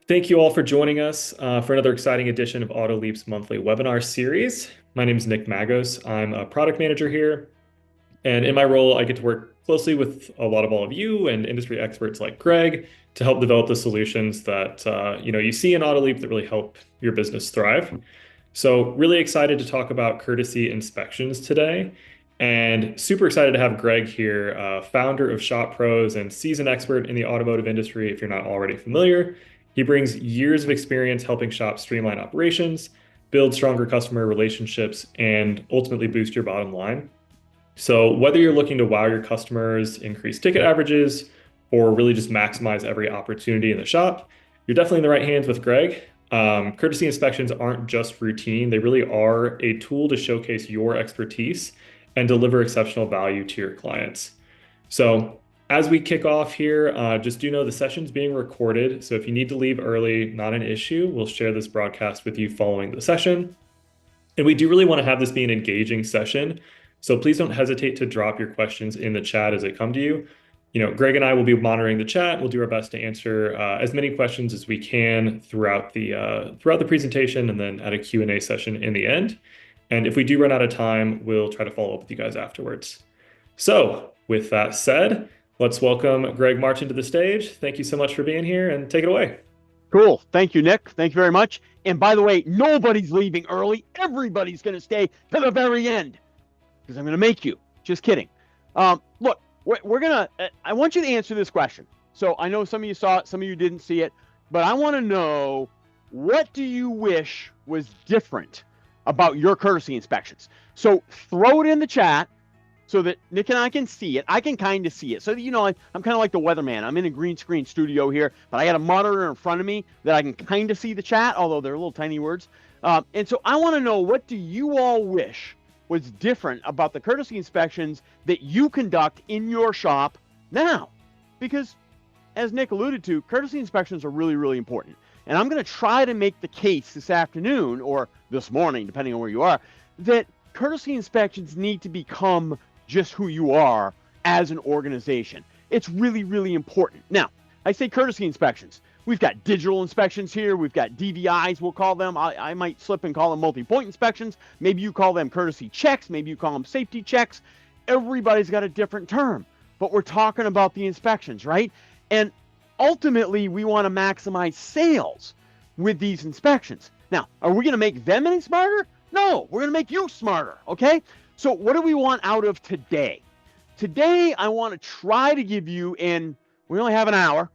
Thank you all for joining us for another exciting edition of AutoLeap's monthly webinar series. My name is Nick Magos. I'm a product manager here, and in my role, I get to work closely with a lot of all of you and industry experts like Greg to help develop the solutions that you see in AutoLeap that really help your business thrive. So, really excited to talk about courtesy inspections today. And super excited to have Greg here, founder of Shop Pros and seasoned expert in the automotive industry, if you're not already familiar. He brings years of experience helping shops streamline operations, build stronger customer relationships, and ultimately boost your bottom line. So, whether you're looking to wow your customers, increase ticket averages, or really just maximize every opportunity in the shop, you're definitely in the right hands with Greg. Courtesy inspections aren't just routine, they really are a tool to showcase your expertise and deliver exceptional value to your clients. So, as we kick off here, just do know the session's being recorded. So, if you need to leave early, not an issue. We'll share this broadcast with you following the session. And we do really want to have this be an engaging session. So, please don't hesitate to drop your questions in the chat as they come to you. Greg and I will be monitoring the chat. We'll do our best to answer as many questions as we can throughout the presentation and then at a Q&A session in the end. And if we do run out of time, we'll try to follow up with you guys afterwards. So with that said, let's welcome Greg Marchand to the stage. Thank you so much for being here and take it away. Cool. Thank you, Nick. Thank you very much. And by the way, nobody's leaving early. Everybody's going to stay to the very end because I'm going to make you. Just kidding. Look, we're going to, I want you to answer this question. So I know some of you saw it, some of you didn't see it, but I want to know, what do you wish was different about your courtesy inspections? So throw it in the chat so that Nick and I can see it. I can kind of see it. So that, I'm kind of like the weatherman. I'm in a green screen studio here, but I got a monitor in front of me that I can kind of see the chat, although they're little tiny words. And so I want to know, what do you all wish was different about the courtesy inspections that you conduct in your shop now? Because as Nick alluded to, courtesy inspections are really, really important. And I'm going to try to make the case this afternoon or this morning, depending on where you are, that courtesy inspections need to become just who you are as an organization. It's really, really important. Now, I say courtesy inspections. We've got digital inspections here. We've got DVIs, we'll call them. I might slip and call them multi-point inspections. Maybe you call them courtesy checks. Maybe you call them safety checks. Everybody's got a different term, but we're talking about the inspections, right? And ultimately, we want to maximize sales with these inspections. Now, are we going to make them any smarter? No, we're going to make you smarter, okay? So what do we want out of today? Today, I want to try to give you, and we only have an hour,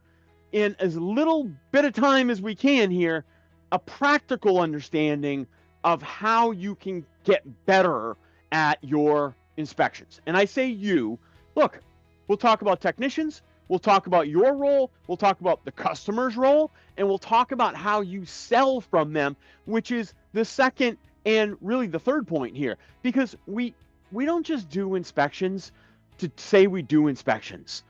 in as little bit of time as we can here, a practical understanding of how you can get better at your inspections. And I say you, look, we'll talk about technicians, we'll talk about your role, we'll talk about the customer's role, and we'll talk about how you sell from them, which is the second and really the third point here, because we don't just do inspections to say we do inspections.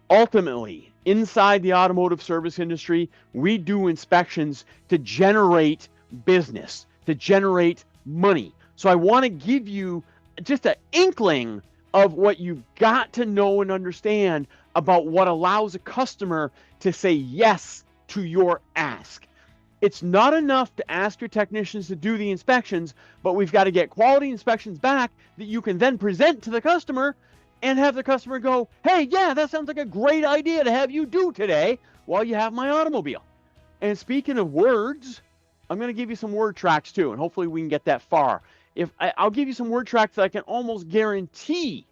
Ultimately, inside the automotive service industry, we do inspections to generate business, to generate money. So I want to give you just an inkling of what you've got to know and understand about what allows a customer to say yes to your ask. It's not enough to ask your technicians to do the inspections, but we've got to get quality inspections back that you can then present to the customer and have the customer go, hey, yeah, that sounds like a great idea to have you do today while you have my automobile. And speaking of words, I'm going to give you some word tracks too, and hopefully we can get that far. I'll give you some word tracks that I can almost guarantee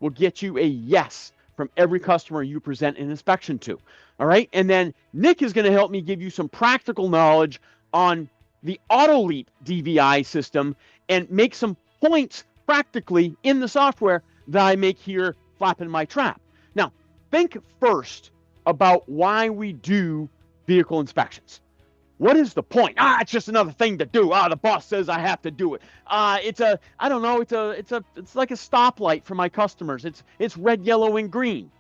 will get you a yes from every customer you present an inspection to. All right. And then Nick is going to help me give you some practical knowledge on the AutoLeap DVI system and make some points practically in the software that I make here flapping my trap. Now, think first about why we do vehicle inspections. What is the point? It's just another thing to do. The boss says I have to do it. It's like a stoplight for my customers. It's red, yellow, and green.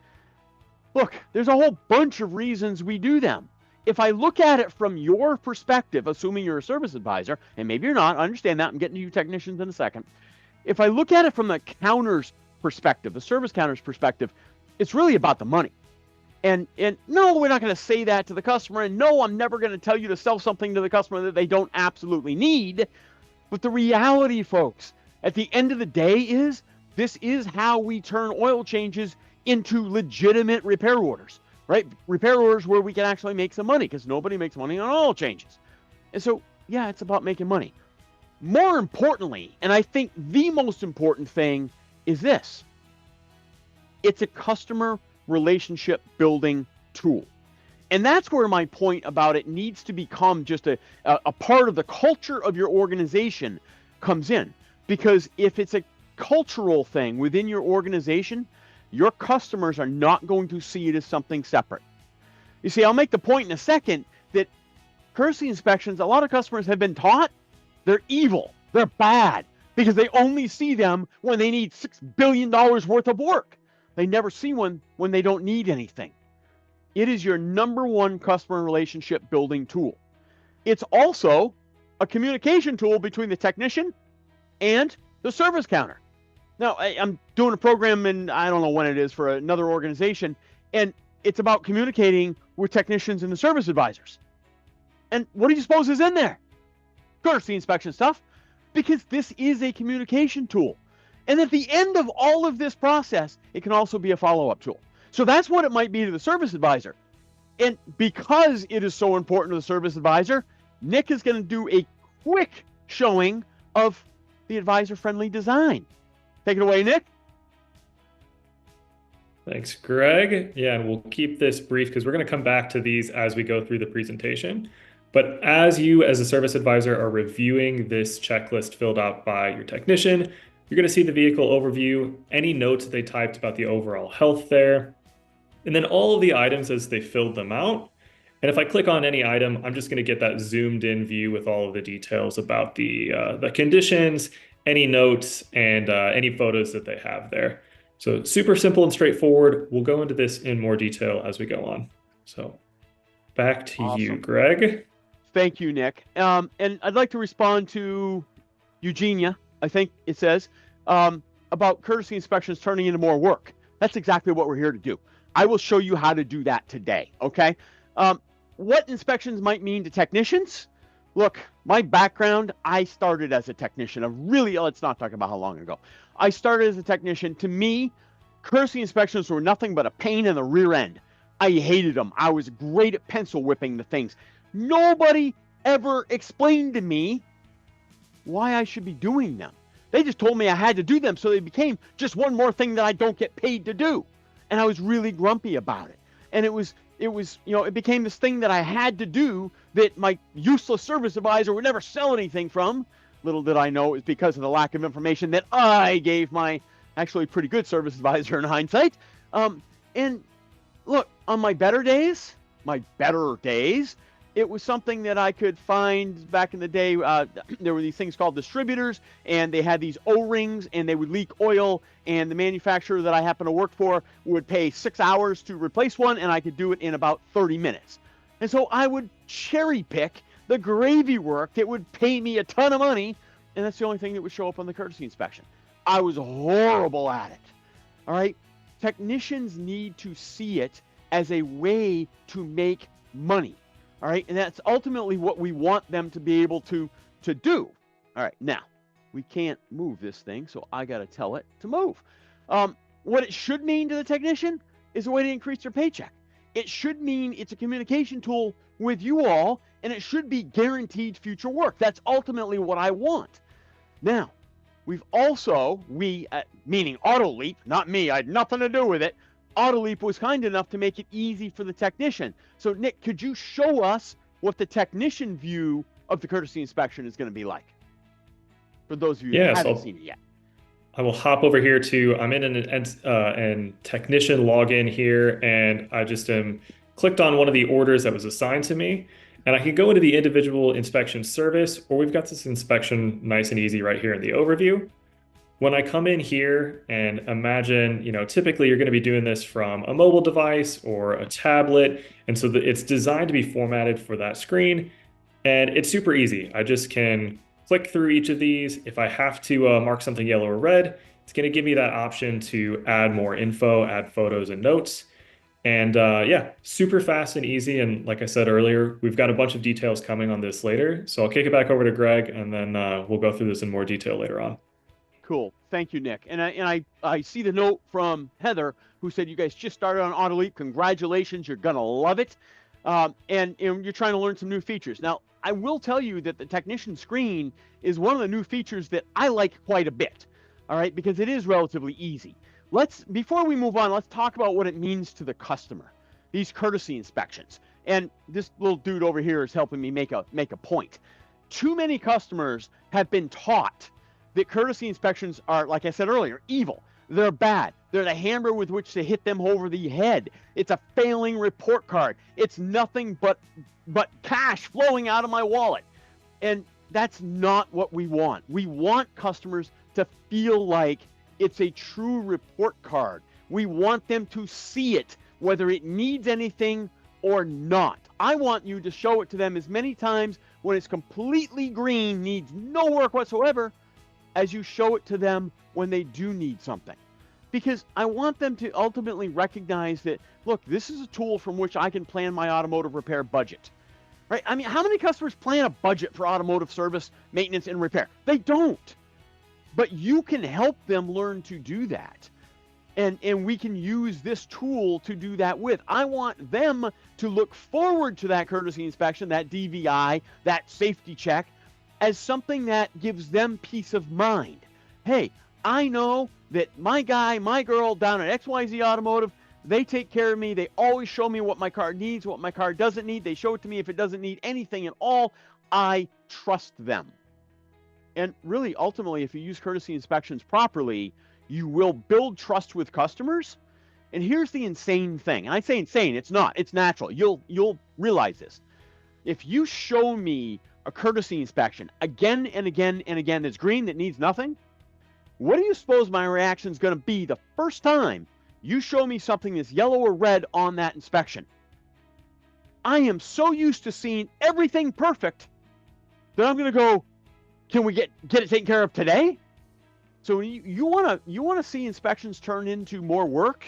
Look, there's a whole bunch of reasons we do them. If I look at it from your perspective, assuming you're a service advisor, and maybe you're not, I understand that. I'm getting to you technicians in a second. If I look at it from the counter's perspective, the service counter's perspective, it's really about the money. And no, we're not going to say that to the customer. And no, I'm never going to tell you to sell something to the customer that they don't absolutely need. But the reality, folks, at the end of the day is this is how we turn oil changes into legitimate repair orders, right? Repair orders where we can actually make some money, because nobody makes money on oil changes. And so, yeah, it's about making money. More importantly, and I think the most important thing is this: it's a customer relationship building tool. And that's where my point about it needs to become just a part of the culture of your organization comes in. Because if it's a cultural thing within your organization, your customers are not going to see it as something separate. You see, I'll make the point in a second that courtesy inspections, a lot of customers have been taught they're evil, they're bad, because they only see them when they need $6 billion worth of work. They never see one when they don't need anything. It is your number one customer relationship building tool. It's also a communication tool between the technician and the service counter. Now, I'm doing a program, and I don't know when it is, for another organization, and it's about communicating with technicians and the service advisors. And what do you suppose is in there? Courtesy inspection stuff, because this is a communication tool. And at the end of all of this process, it can also be a follow-up tool. So that's what it might be to the service advisor. And because it is so important to the service advisor, Nick is going to do a quick showing of the advisor-friendly design. Take it away, Nick. Thanks, Greg. Yeah, and we'll keep this brief because we're going to come back to these as we go through the presentation. But as you, as a service advisor, are reviewing this checklist filled out by your technician, you're going to see the vehicle overview, any notes they typed about the overall health there, and then all of the items as they filled them out. And if I click on any item, I'm just going to get that zoomed in view with all of the details about the conditions, any notes, and any photos that they have there. So super simple and straightforward. We'll go into this in more detail as we go on. So back to you, Greg. Thank you, Nick. And I'd like to respond to Eugenia, I think it says, about courtesy inspections turning into more work. That's exactly what we're here to do. I will show you how to do that today, okay? What inspections might mean to technicians? Look, my background, I started as a technician. Let's not talk about how long ago. I started as a technician. To me, courtesy inspections were nothing but a pain in the rear end. I hated them. I was great at pencil whipping the things. Nobody ever explained to me why I should be doing them. They just told me I had to do them, so they became just one more thing that I don't get paid to do. And I was really grumpy about it. And it became this thing that I had to do that my useless service advisor would never sell anything from. Little did I know it was because of the lack of information that I gave my actually pretty good service advisor in hindsight. And look, on my better days, it was something that I could find back in the day. There were these things called distributors, and they had these O-rings, and they would leak oil, and the manufacturer that I happened to work for would pay 6 hours to replace one, and I could do it in about 30 minutes. And so I would cherry pick the gravy work that would pay me a ton of money, and that's the only thing that would show up on the courtesy inspection. I was horrible at it. All right? Technicians need to see it as a way to make money. All right, and that's ultimately what we want them to be able to do. All right, now, we can't move this thing, so I got to tell it to move. What it should mean to the technician is a way to increase their paycheck. It should mean it's a communication tool with you all, and it should be guaranteed future work. That's ultimately what I want. Now, meaning AutoLeap, not me, I had nothing to do with it. AutoLeap was kind enough to make it easy for the technician. So, Nick, could you show us what the technician view of the courtesy inspection is going to be like? For those of you who haven't seen it yet. I will hop over here I'm in an technician login here, and I just clicked on one of the orders that was assigned to me. And I can go into the individual inspection service, or we've got this inspection nice and easy right here in the overview. When I come in here and imagine, typically you're going to be doing this from a mobile device or a tablet. And so it's designed to be formatted for that screen. And it's super easy. I just can click through each of these. If I have to mark something yellow or red, it's going to give me that option to add more info, add photos and notes. And yeah, super fast and easy. And like I said earlier, we've got a bunch of details coming on this later. So I'll kick it back over to Greg, and then we'll go through this in more detail later on. Cool. Thank you, Nick. And I see the note from Heather who said you guys just started on AutoLeap. Congratulations. You're going to love it. And you're trying to learn some new features. Now, I will tell you that the technician screen is one of the new features that I like quite a bit. All right, because it is relatively easy. Before we move on, let's talk about what it means to the customer. These courtesy inspections. And this little dude over here is helping me make a point. Too many customers have been taught that courtesy inspections are, like I said earlier, evil. They're bad. They're the hammer with which to hit them over the head. It's a failing report card. It's nothing but cash flowing out of my wallet. And that's not what we want. We want customers to feel like it's a true report card. We want them to see it, whether it needs anything or not. I want you to show it to them as many times when it's completely green, needs no work whatsoever, as you show it to them when they do need something. Because I want them to ultimately recognize that, look, this is a tool from which I can plan my automotive repair budget. Right? I mean, how many customers plan a budget for automotive service, maintenance, and repair? They don't. But you can help them learn to do that. And we can use this tool to do that with. I want them to look forward to that courtesy inspection, that DVI, that safety check, as something that gives them peace of mind. Hey, I know that my guy, my girl down at XYZ Automotive, they take care of me. They always show me what my car needs, what my car doesn't need. They show it to me if it doesn't need anything at all. I trust them. And really, ultimately, if you use courtesy inspections properly, you will build trust with customers. And here's the insane thing. And I say insane, it's not. It's natural. You'll realize this. If you show me a courtesy inspection again and again and again that's green, that needs nothing, what do you suppose my reaction is going to be the first time you show me something that's yellow or red on that inspection? I am so used to seeing everything perfect that I'm going to go, can we get it taken care of today? So you want to see inspections turn into more work.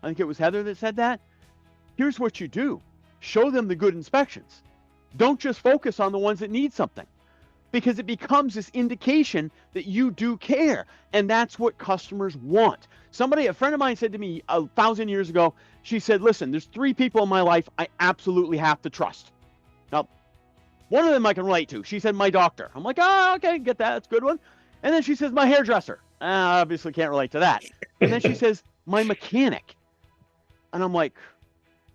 I think it was Heather that said that. Here's what you do. Show them the good inspections. Don't just focus on the ones that need something, because it becomes this indication that you do care. And that's what customers want. A friend of mine said to me 1,000 years ago, she said, listen, there's 3 people in my life I absolutely have to trust. Now, one of them I can relate to. She said, my doctor. I'm like, okay, get that. That's a good one. And then she says, my hairdresser. I obviously can't relate to that. And then she says, my mechanic. And I'm like,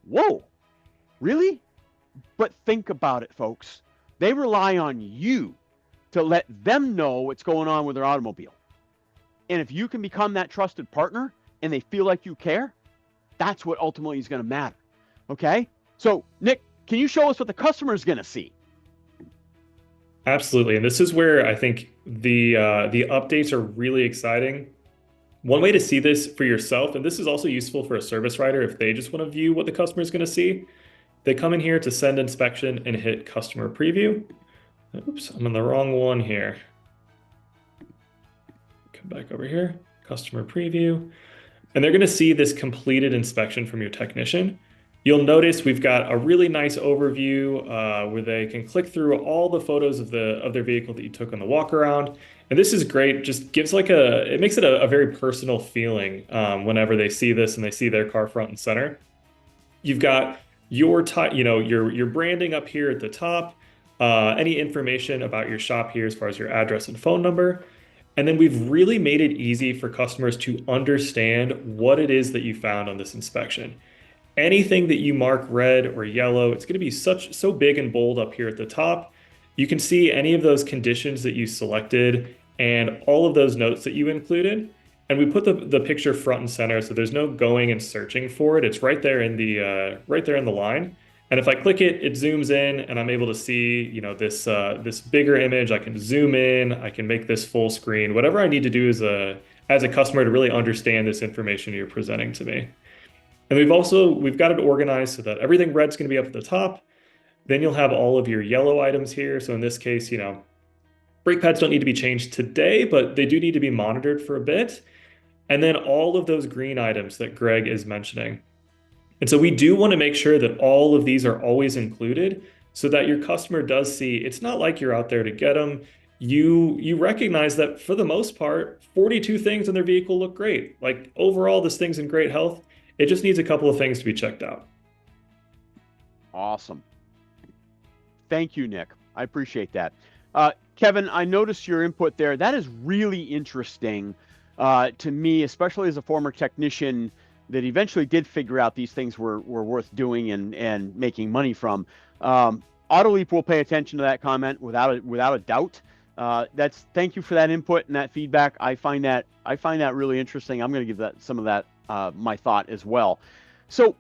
whoa, really? But think about it, folks. They rely on you to let them know what's going on with their automobile. And if you can become that trusted partner and they feel like you care, that's what ultimately is going to matter. Okay? So, Nick, can you show us what the customer is going to see? Absolutely. And this is where I think the updates are really exciting. One way to see this for yourself, and this is also useful for a service writer if they just want to view what the customer is going to see. They come in here to send inspection and hit customer preview. Oops, I'm in the wrong one here. Come back over here, customer preview. And they're going to see this completed inspection from your technician. You'll notice we've got a really nice overview where they can click through all the photos of their vehicle that you took on the walk around. And this is great. Just gives it makes it a very personal feeling whenever they see this and they see their car front and center. You've got your branding up here at the top, any information about your shop here as far as your address and phone number. And then we've really made it easy for customers to understand what it is that you found on this inspection. Anything that you mark red or yellow, it's going to be so big and bold up here at the top. You can see any of those conditions that you selected and all of those notes that you included. And we put the picture front and center, so there's no going and searching for it. It's right there in the line. And if I click it, it zooms in, and I'm able to see this bigger image. I can zoom in. I can make this full screen. Whatever I need to do as a customer to really understand this information you're presenting to me. And we've got it organized so that everything red's going to be up at the top. Then you'll have all of your yellow items here. So in this case, brake pads don't need to be changed today, but they do need to be monitored for a bit. And then all of those green items that Greg is mentioning. And so we do want to make sure that all of these are always included so that your customer does see it's not like you're out there to get them. You recognize that for the most part, 42 things in their vehicle look great. Like overall, this thing's in great health. It just needs a couple of things to be checked out. Awesome. Thank you, Nick. I appreciate that. Kevin, I noticed your input there. That is really interesting to me, especially as a former technician that eventually did figure out these things were worth doing and making money from. AutoLeap will pay attention to that comment without a doubt. Thank you for that input and that feedback. I find that really interesting. I'm going to give that some of that my thought as well. So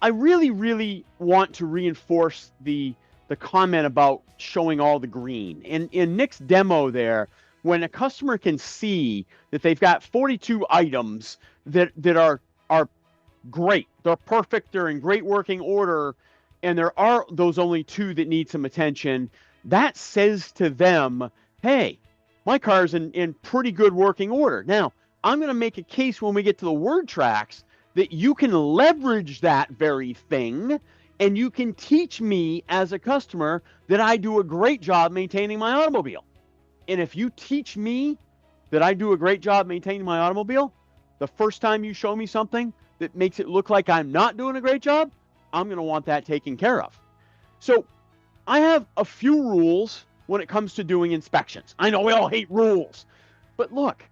I really want to reinforce the comment about showing all the green. In Nick's demo there, when a customer can see that they've got 42 items that are great, they're perfect, they're in great working order, and there are those only 2 that need some attention, that says to them, hey, my car's in pretty good working order. Now, I'm going to make a case when we get to the word tracks that you can leverage that very thing, and you can teach me as a customer that I do a great job maintaining my automobile. And if you teach me that I do a great job maintaining my automobile, the first time you show me something that makes it look like I'm not doing a great job, I'm going to want that taken care of. So I have a few rules when it comes to doing inspections. I know we all hate rules, but look,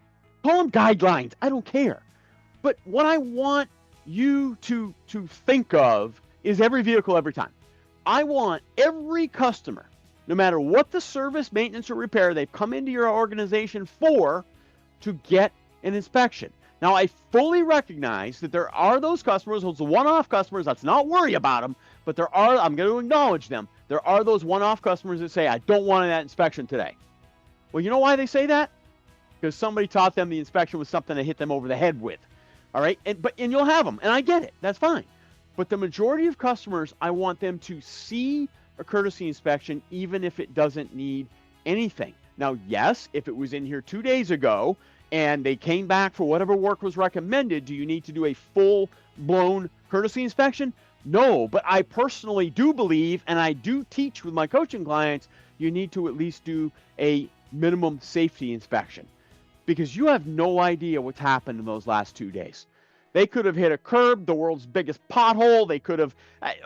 call them guidelines. I don't care. But what I want you to think of is every vehicle every time. I want every customer, no matter what the service, maintenance, or repair they've come into your organization for, to get an inspection. Now, I fully recognize that there are those customers, those one-off customers. Let's not worry about them, but I'm going to acknowledge them. There are those one-off customers that say, I don't want that inspection today. Well, you know why they say that? Because somebody taught them the inspection was something to hit them over the head with. All right, and you'll have them, and I get it. That's fine. But the majority of customers, I want them to see a courtesy inspection, even if it doesn't need anything. Now, yes, if it was in here 2 days ago and they came back for whatever work was recommended, do you need to do a full-blown courtesy inspection? No, but I personally do believe, and I do teach with my coaching clients, you need to at least do a minimum safety inspection, because you have no idea what's happened in those last 2 days. They could have hit a curb, the world's biggest pothole. They could have,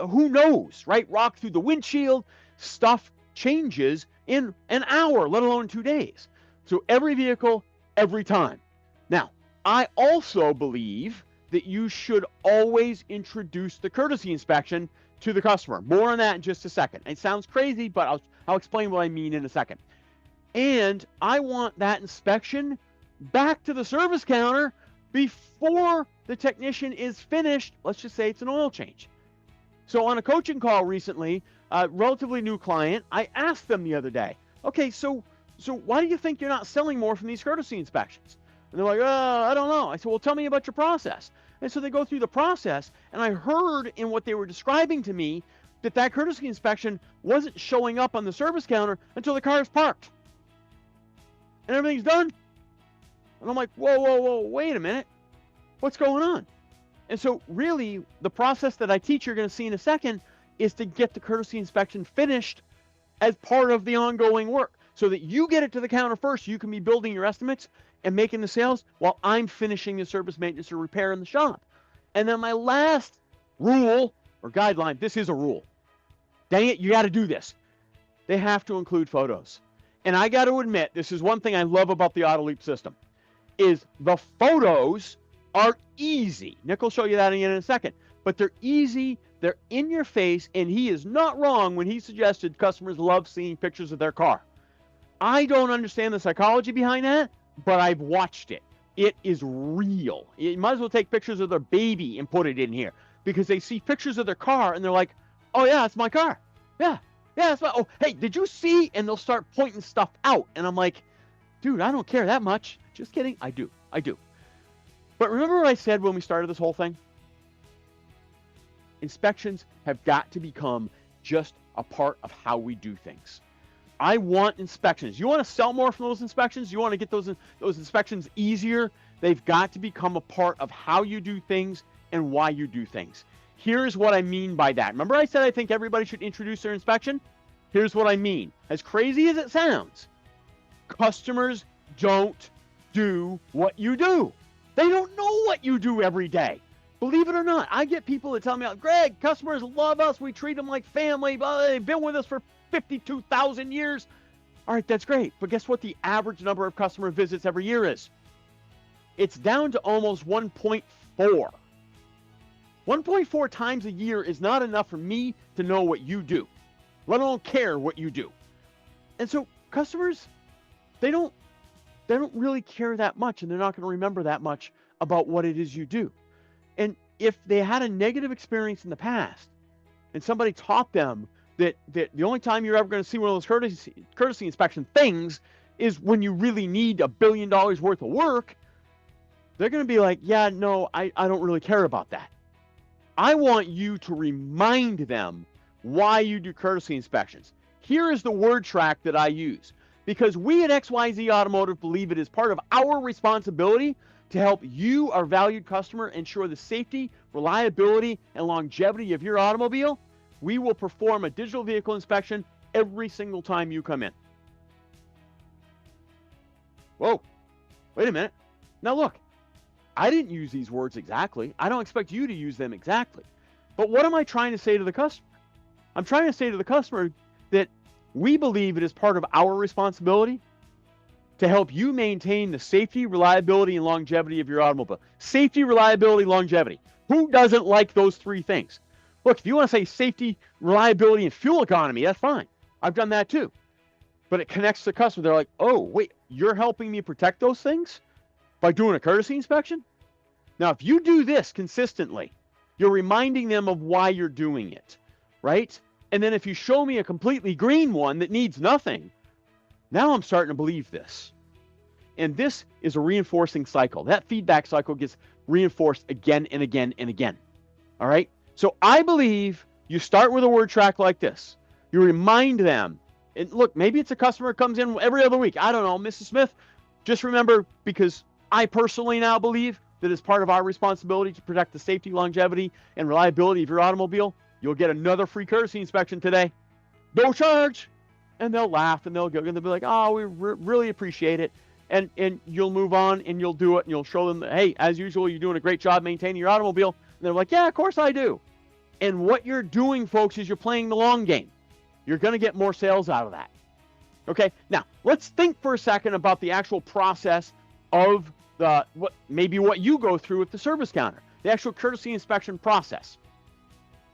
who knows, right? Rock through the windshield. Stuff changes in an hour, let alone 2 days. So every vehicle, every time. Now, I also believe that you should always introduce the courtesy inspection to the customer. More on that in just a second. It sounds crazy, but I'll explain what I mean in a second. And I want that inspection back to the service counter before the technician is finished. Let's just say it's an oil change. So on a coaching call recently, a relatively new client, I asked them the other day, okay, so why do you think you're not selling more from these courtesy inspections? And they're like, I don't know. I said, well, tell me about your process. And so they go through the process, and I heard in what they were describing to me that courtesy inspection wasn't showing up on the service counter until the car is parked. And everything's done. And I'm like, whoa, wait a minute. What's going on? And so really, the process that I teach you're going to see in a second is to get the courtesy inspection finished as part of the ongoing work so that you get it to the counter first. You can be building your estimates and making the sales while I'm finishing the service, maintenance, or repair in the shop. And then my last rule or guideline, this is a rule. Dang it, you got to do this. They have to include photos. And I got to admit, this is one thing I love about the AutoLeap system, is the photos are easy. Nick will show you that again in a second. But they're easy, they're in your face, and he is not wrong when he suggested customers love seeing pictures of their car. I don't understand the psychology behind that, but I've watched it. It is real. You might as well take pictures of their baby and put it in here, because they see pictures of their car and they're like, oh yeah, it's my car. Yeah, that's my, oh, hey, did you see? And they'll start pointing stuff out. And I'm like, dude, I don't care that much. Just kidding. I do. But remember what I said when we started this whole thing? Inspections have got to become just a part of how we do things. I want inspections. You want to sell more from those inspections? You want to get those inspections easier? They've got to become a part of how you do things and why you do things. Here's what I mean by that. Remember I said I think everybody should introduce their inspection? Here's what I mean. As crazy as it sounds, customers don't do what you do. They don't know what you do every day. Believe it or not, I get people that tell me, Greg, customers love us. We treat them like family. They've been with us for 52,000 years. All right, that's great. But guess what the average number of customer visits every year is? It's down to almost 1.4. 1.4 times a year is not enough for me to know what you do, let alone care what you do. And so customers, they don't really care that much, and they're not going to remember that much about what it is you do. And if they had a negative experience in the past and somebody taught them that the only time you're ever going to see one of those courtesy inspection things is when you really need $1 billion worth of work, they're going to be like, yeah, no, I don't really care about that. I want you to remind them why you do courtesy inspections. Here is the word track that I use, because we at XYZ Automotive believe it is part of our responsibility to help you, our valued customer, ensure the safety, reliability, and longevity of your automobile. We will perform a digital vehicle inspection every single time you come in. Whoa, wait a minute. Now look, I didn't use these words exactly. I don't expect you to use them exactly. But what am I trying to say to the customer? I'm trying to say to the customer that we believe it is part of our responsibility to help you maintain the safety, reliability, and longevity of your automobile. Safety, reliability, longevity. Who doesn't like those three things? Look, if you want to say safety, reliability, and fuel economy, that's fine. I've done that too. But it connects the customer. They're like, oh, wait, you're helping me protect those things by doing a courtesy inspection? Now, if you do this consistently, you're reminding them of why you're doing it, right? And then if you show me a completely green one that needs nothing, now I'm starting to believe this. And this is a reinforcing cycle. That feedback cycle gets reinforced again and again and again. All right? So I believe you start with a word track like this. You remind them. And look, maybe it's a customer who comes in every other week. I don't know, Mrs. Smith. Just remember, because I personally now believe that it's part of our responsibility to protect the safety, longevity, and reliability of your automobile, you'll get another free courtesy inspection today. No charge. And they'll laugh and they'll go and they'll be like, oh, we really appreciate it. And you'll move on and you'll do it and you'll show them that, hey, as usual, you're doing a great job maintaining your automobile. And they're like, yeah, of course I do. And what you're doing, folks, is you're playing the long game. You're going to get more sales out of that. Okay, now let's think for a second about the actual process of what you go through at the service counter, the actual courtesy inspection process.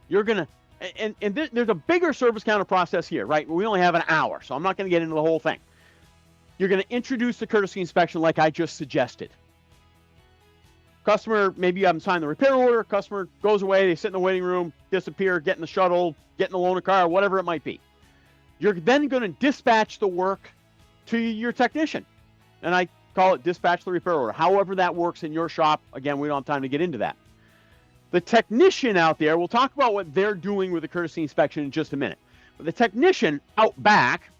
You're going to, and there's a bigger service counter process here, right? We only have an hour, so I'm not going to get into the whole thing. You're going to introduce the courtesy inspection like I just suggested. Customer, maybe you haven't signed the repair order, customer goes away, they sit in the waiting room, disappear, get in the shuttle, get in the loaner car, whatever it might be. You're then going to dispatch the work to your technician. And I call it dispatch the repair order. However that works in your shop, again, we don't have time to get into that. The technician out there, we'll talk about what they're doing with the courtesy inspection in just a minute. But the technician out back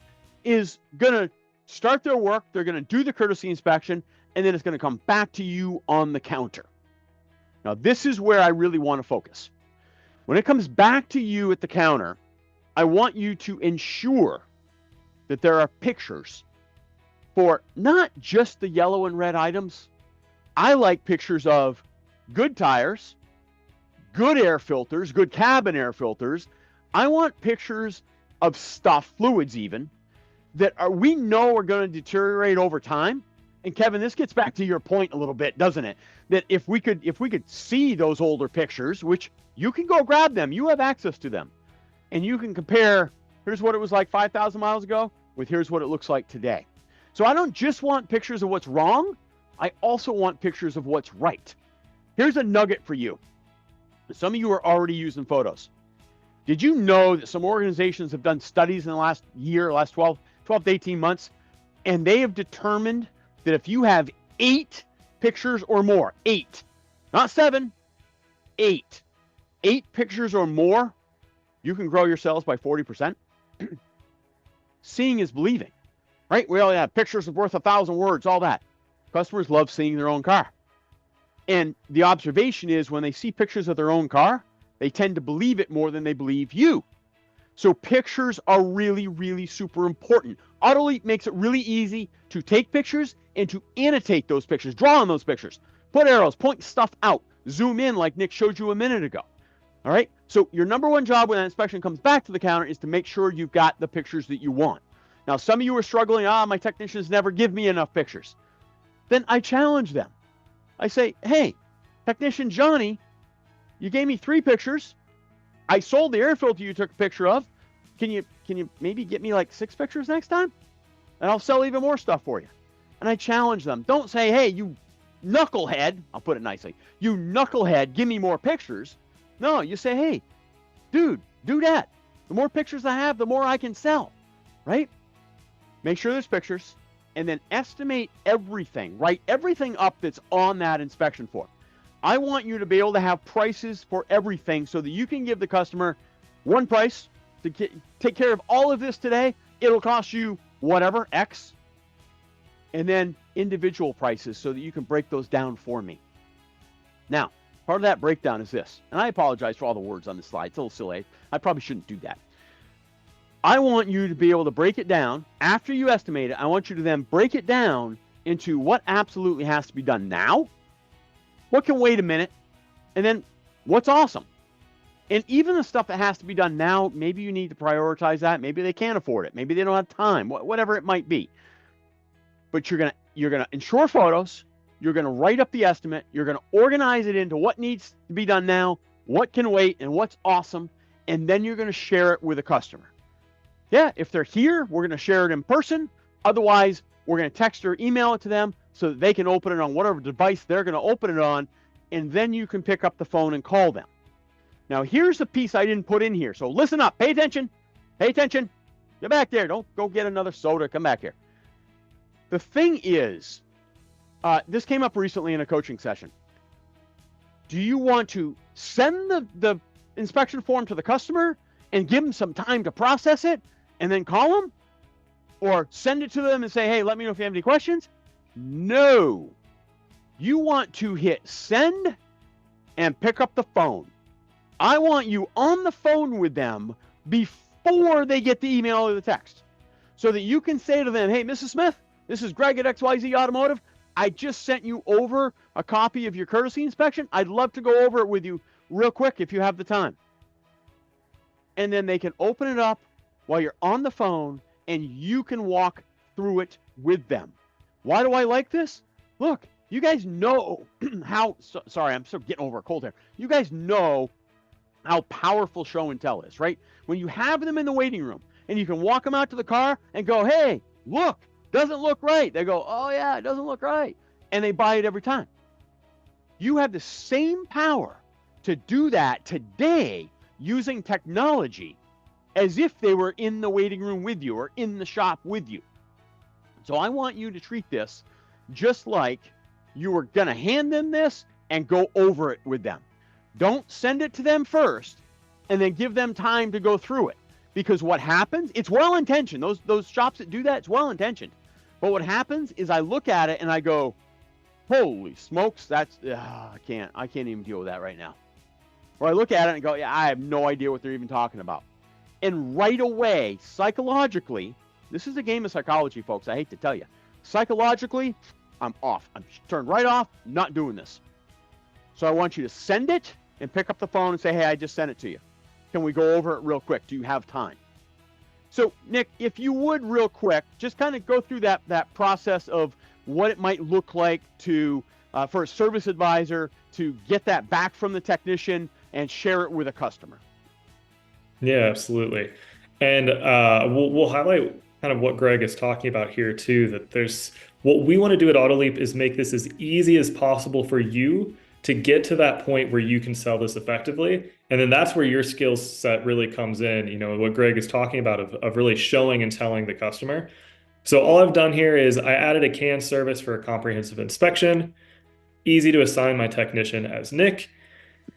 is going to start their work, they're going to do the courtesy inspection, and then it's going to come back to you on the counter. Now, this is where I really want to focus. When it comes back to you at the counter, I want you to ensure that there are pictures for not just the yellow and red items. I like pictures of good tires, good air filters, good cabin air filters. I want pictures of stuff, fluids even, that we know are going to deteriorate over time. And Kevin, this gets back to your point a little bit, doesn't it? That if we could see those older pictures, which you can go grab them, you have access to them, and you can compare, here's what it was like 5,000 miles ago with here's what it looks like today. So I don't just want pictures of what's wrong, I also want pictures of what's right. Here's a nugget for you. Some of you are already using photos. Did you know that some organizations have done studies in the last year, last 12 to 18 months, and they have determined that if you have 8 pictures or more, 8, not 7, 8 pictures or more, you can grow your sales by 40%. Seeing is believing, right? We all have pictures worth 1,000 words, all that. Customers love seeing their own car. And the observation is when they see pictures of their own car, They tend to believe it more than they believe you. So pictures are really, really super important. AutoLeap makes it really easy to take pictures and to annotate those pictures, draw on those pictures, put arrows, point stuff out, zoom in like Nick showed you a minute ago. All right. So your number one job when that inspection comes back to the counter is to make sure you've got the pictures that you want. Now, some of you are struggling. My technicians never give me enough pictures. Then I challenge them. I say, hey, technician Johnny, you gave me 3 pictures. I sold the air filter you took a picture of. Can you maybe get me like 6 pictures next time? And I'll sell even more stuff for you. And I challenge them. Don't say, hey, you knucklehead. I'll put it nicely. You knucklehead, give me more pictures. No, you say, hey, dude, do that. The more pictures I have, the more I can sell, right? Make sure there's pictures and then estimate everything. Write everything up that's on that inspection form. I want you to be able to have prices for everything so that you can give the customer one price to take care of all of this today. It'll cost you whatever, X, and then individual prices so that you can break those down for me. Now, part of that breakdown is this, and I apologize for all the words on the slide. It's a little silly. I probably shouldn't do that. I want you to be able to break it down. After you estimate it, I want you to then break it down into what absolutely has to be done now, what can wait a minute, and then what's awesome. And even the stuff that has to be done now, maybe you need to prioritize that. Maybe they can't afford it. Maybe they don't have time, whatever it might be. But you're gonna ensure photos. You're going to write up the estimate. You're going to organize it into what needs to be done now, what can wait, and what's awesome. And then you're going to share it with a customer. Yeah, if they're here, we're going to share it in person. Otherwise, we're going to text or email it to them so that they can open it on whatever device they're going to open it on. And then you can pick up the phone and call them. Now, here's the piece I didn't put in here. So listen up. Pay attention. Pay attention. Get back there. Don't go get another soda. Come back here. The thing is, this came up recently in a coaching session. Do you want to send the inspection form to the customer and give them some time to process it and then call them? Or send it to them and say, hey, let me know if you have any questions? No. You want to hit send and pick up the phone. I want you on the phone with them before they get the email or the text so that you can say to them, hey, Mrs. Smith, this is Greg at XYZ Automotive. I just sent you over a copy of your courtesy inspection. I'd love to go over it with you real quick if you have the time. And then they can open it up while you're on the phone and you can walk through it with them. Why do I like this? Look, you guys know how, sorry, I'm still getting over a cold here. You guys know how powerful show and tell is, right? When you have them in the waiting room and you can walk them out to the car and go, hey, look, doesn't look right. They go, oh yeah, it doesn't look right. And they buy it every time. You have the same power to do that today using technology as if they were in the waiting room with you or in the shop with you. So I want you to treat this just like you were going to hand them this and go over it with them. Don't send it to them first and then give them time to go through it. Because what happens, it's well-intentioned. Those shops that do that, it's well-intentioned. But what happens is I look at it and I go, holy smokes, that's, I can't even deal with that right now. Or I look at it and go, yeah, I have no idea what they're even talking about. And right away, psychologically, this is a game of psychology, folks. I hate to tell you. Psychologically, I'm off. I'm turned right off, not doing this. So I want you to send it and pick up the phone and say, hey, I just sent it to you. Can we go over it real quick? Do you have time? So, Nick, if you would real quick, just kind of go through that process of what it might look like to for a service advisor to get that back from the technician and share it with a customer. Yeah, absolutely. And we'll highlight kind of what Greg is talking about here too, that there's what we want to do at AutoLeap is make this as easy as possible for you to get to that point where you can sell this effectively. And then that's where your skill set really comes in, you know, what Greg is talking about of really showing and telling the customer. So all I've done here is I added a CAN service for a comprehensive inspection, easy to assign my technician as Nick.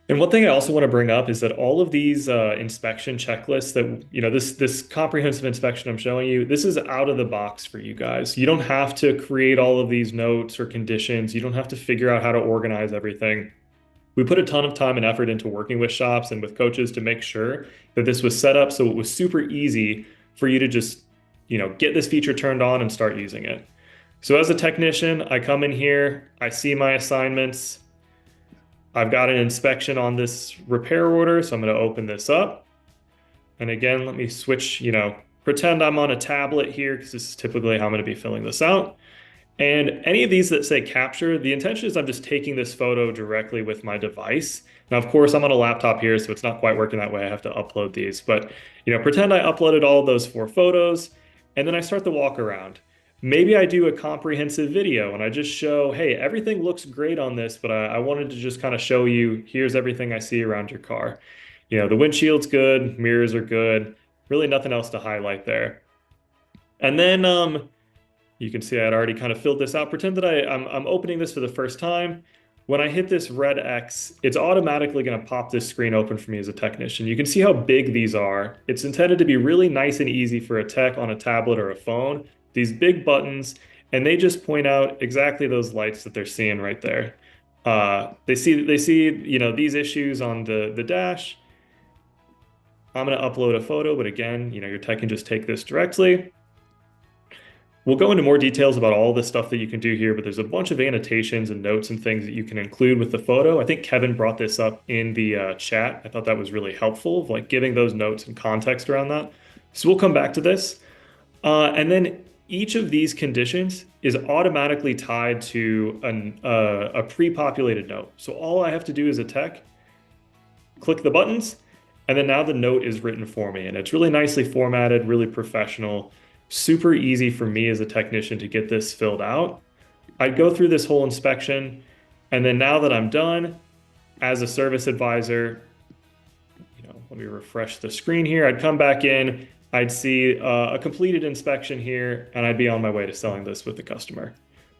And one thing I also want to bring up is that all of these inspection checklists that, you know, this comprehensive inspection I'm showing you, this is out of the box for you guys. You don't have to create all of these notes or conditions. You don't have to figure out how to organize everything. We put a ton of time and effort into working with shops and with coaches to make sure that this was set up so it was super easy for you to just, get this feature turned on and start using it. So as a technician, I come in here, I see my assignments. I've got an inspection on this repair order, so I'm going to open this up. And again, let me switch, pretend I'm on a tablet here because this is typically how I'm going to be filling this out. And any of these that say capture, the intention is I'm just taking this photo directly with my device. Now, of course, I'm on a laptop here, so it's not quite working that way. I have to upload these. But, pretend I uploaded all of those 4 photos, and then I start the walk around. Maybe I do a comprehensive video and I just show, hey, everything looks great on this, but I wanted to just kind of show you, here's everything I see around your car. The windshield's good, mirrors are good, really nothing else to highlight there. And then you can see I had already kind of filled this out. Pretend that I'm opening this for the first time. When I hit this red X, it's automatically going to pop this screen open for me as a technician. You can see how big these are. It's intended to be really nice and easy for a tech on a tablet or a phone. These big buttons, and they just point out exactly those lights that they're seeing right there. They see these issues on the dash. I'm going to upload a photo, but again, your tech can just take this directly. We'll go into more details about all this stuff that you can do here, but there's a bunch of annotations and notes and things that you can include with the photo. I think Kevin brought this up in the chat. I thought that was really helpful, like giving those notes and context around that. So we'll come back to this. And then each of these conditions is automatically tied to a pre-populated note. So all I have to do as a tech, click the buttons, and then now the note is written for me. And it's really nicely formatted, really professional, super easy for me as a technician to get this filled out. I'd go through this whole inspection, and then now that I'm done, as a service advisor, let me refresh the screen here. I'd come back in, I'd see a completed inspection here, and I'd be on my way to selling this with the customer.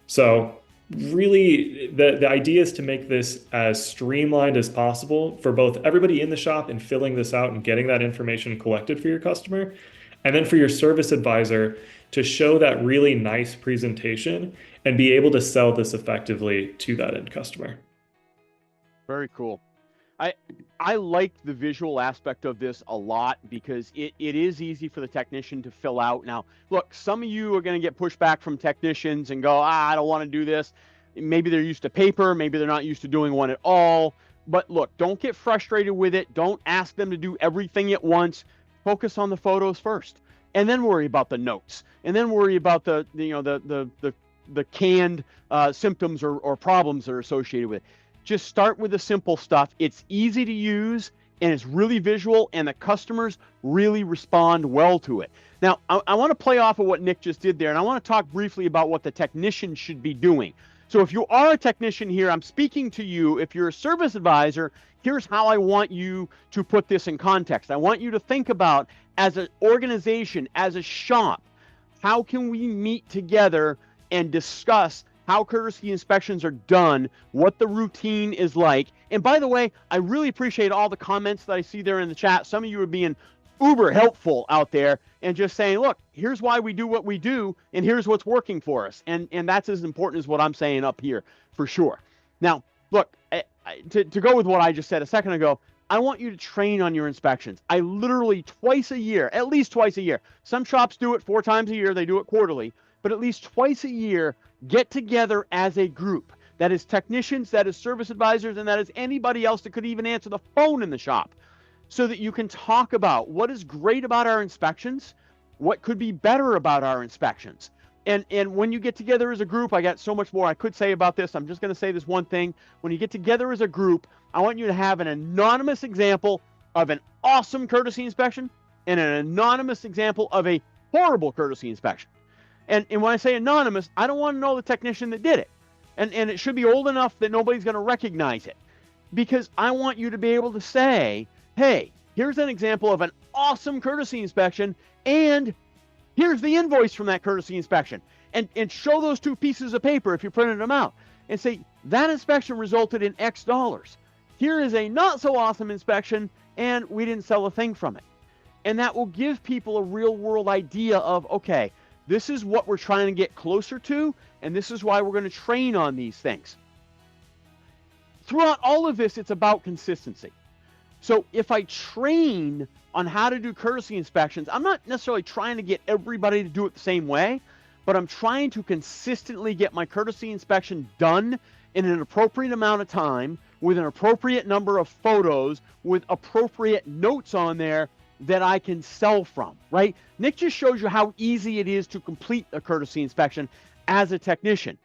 So really, the idea is to make this as streamlined as possible for both everybody in the shop and filling this out and getting that information collected for your customer, and then for your service advisor to show that really nice presentation and be able to sell this effectively to that end customer. Very cool. I like the visual aspect of this a lot because it is easy for the technician to fill out. Now, look, some of you are going to get pushback from technicians and go, I don't want to do this. Maybe they're used to paper. Maybe they're not used to doing one at all. But look, don't get frustrated with it. Don't ask them to do everything at once. Focus on the photos first, and then worry about the notes, and then worry about the canned symptoms or problems that are associated with it. Just start with the simple stuff. It's easy to use, and it's really visual, and the customers really respond well to it. Now, I want to play off of what Nick just did there, and I want to talk briefly about what the technician should be doing. So if you are a technician here, I'm speaking to you. If you're a service advisor, here's how I want you to put this in context. I want you to think about, as an organization, as a shop, how can we meet together and discuss how courtesy inspections are done, what the routine is like. And by the way, I really appreciate all the comments that I see there in the chat. Some of you are being uber helpful out there and just saying, look, here's why we do what we do, and here's what's working for us. And that's as important as what I'm saying up here, for sure. Now, look, to go with what I just said a second ago, I want you to train on your inspections. I literally twice a year, at least twice a year. Some shops do it 4 times a year. They do it quarterly. But at least twice a year, get together as a group. That is technicians, that is service advisors, and that is anybody else that could even answer the phone in the shop, so that you can talk about what is great about our inspections, what could be better about our inspections. And when you get together as a group, I got so much more I could say about this. I'm just going to say this one thing. When you get together as a group, I want you to have an anonymous example of an awesome courtesy inspection and an anonymous example of a horrible courtesy inspection. And when I say anonymous, I don't want to know the technician that did it. And it should be old enough that nobody's going to recognize it. Because I want you to be able to say, hey, here's an example of an awesome courtesy inspection, and here's the invoice from that courtesy inspection. And show those 2 pieces of paper if you printed them out. And say, that inspection resulted in X dollars. Here is a not so awesome inspection, and we didn't sell a thing from it. And that will give people a real world idea of, okay, this is what we're trying to get closer to, and this is why we're going to train on these things. throughout all of this, it's about consistency. So if I train on how to do courtesy inspections, I'm not necessarily trying to get everybody to do it the same way, but I'm trying to consistently get my courtesy inspection done in an appropriate amount of time, with an appropriate number of photos, with appropriate notes on there that I can sell from, right? Nick just shows you how easy it is to complete a courtesy inspection as a technician.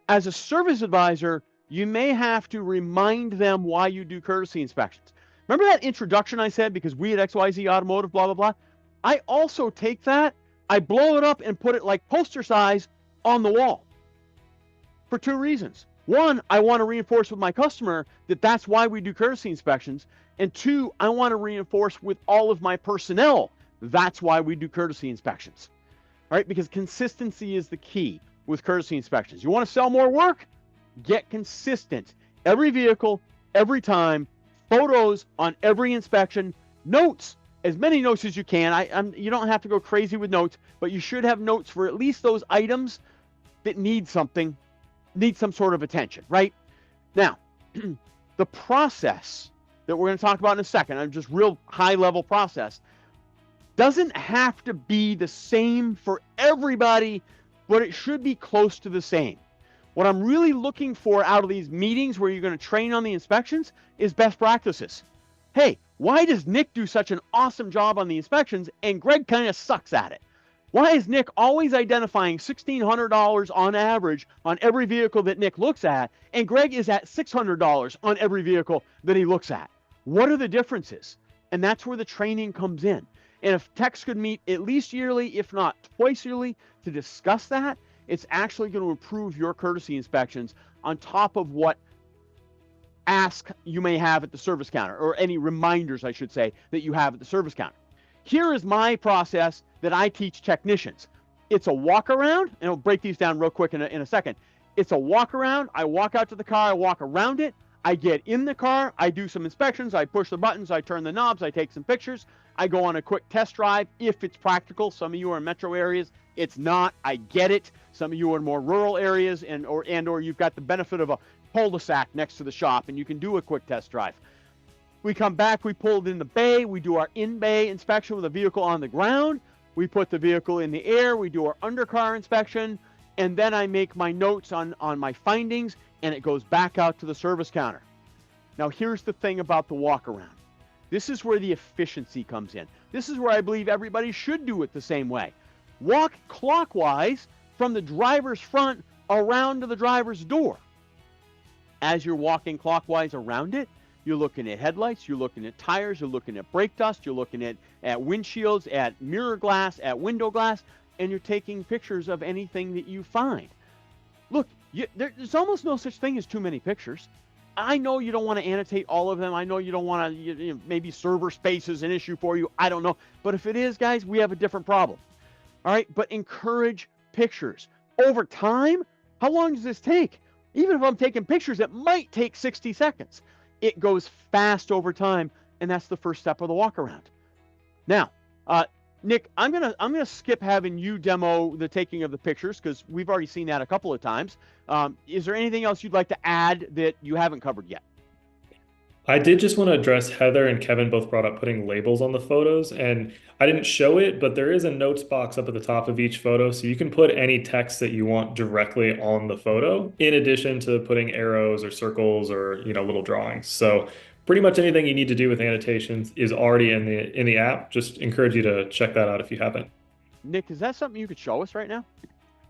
As a service advisor, you may have to remind them why you do courtesy inspections. Remember that introduction I said, because we at XYZ Automotive, blah, blah, blah? I also take that, I blow it up and put it like poster size on the wall for two reasons. One, I want to reinforce with my customer that that's why we do courtesy inspections. And two, I want to reinforce with all of my personnel that's why we do courtesy inspections. All right, because consistency is the key with courtesy inspections. You want to sell more work? Get consistent. Every vehicle, every time, photos on every inspection, notes, as many notes as you can. You don't have to go crazy with notes, but you should have notes for at least those items that need some sort of attention, right? Now, the process that we're going to talk about in a second, I'm just real high level process, doesn't have to be the same for everybody, but it should be close to the same. What I'm really looking for out of these meetings where you're going to train on the inspections is best practices. Hey, why does Nick do such an awesome job on the inspections and Greg kind of sucks at it? Why is Nick always identifying $1,600 on average on every vehicle that Nick looks at, and Greg is at $600 on every vehicle that he looks at? What are the differences? And that's where the training comes in. And if techs could meet at least yearly, if not twice yearly, to discuss that, it's actually going to improve your courtesy inspections on top of what ask you may have at the service counter, or any reminders, I should say, that you have at the service counter. Here is my process that I teach technicians. It's a walk around, and I'll break these down real quick in a second. It's a walk around. I walk out to the car, I walk around it, I get in the car, I do some inspections, I push the buttons, I turn the knobs, I take some pictures, I go on a quick test drive if it's practical. Some of you are in metro areas, it's not, I get it. Some of you are in more rural areas, or you've got the benefit of a cul-de-sac next to the shop and you can do a quick test drive. We come back, we pull it in the bay, we do our in-bay inspection with the vehicle on the ground, we put the vehicle in the air, we do our undercar inspection, and then I make my notes on my findings, and it goes back out to the service counter. Now here's the thing about the walk around. This is where the efficiency comes in. This is where I believe everybody should do it the same way. Walk clockwise from the driver's front around to the driver's door. As you're walking clockwise around it, you're looking at headlights, you're looking at tires, you're looking at brake dust, you're looking at windshields, at mirror glass, at window glass, and you're taking pictures of anything that you find. Look, there's almost no such thing as too many pictures. I know you don't want to annotate all of them. I know you don't want to, maybe server space is an issue for you. I don't know. But if it is, guys, we have a different problem. All right, but encourage pictures. Over time, how long does this take? Even if I'm taking pictures, it might take 60 seconds. It goes fast over time, and that's the first step of the walk around. Now, Nick, I'm gonna skip having you demo the taking of the pictures because we've already seen that a couple of times. Is there anything else you'd like to add that you haven't covered yet? I did just want to address Heather and Kevin both brought up putting labels on the photos, and I didn't show it, but there is a notes box up at the top of each photo, so you can put any text that you want directly on the photo, in addition to putting arrows or circles or little drawings. So pretty much anything you need to do with annotations is already in the app. Just encourage you to check that out if you haven't. Nick, is that something you could show us right now?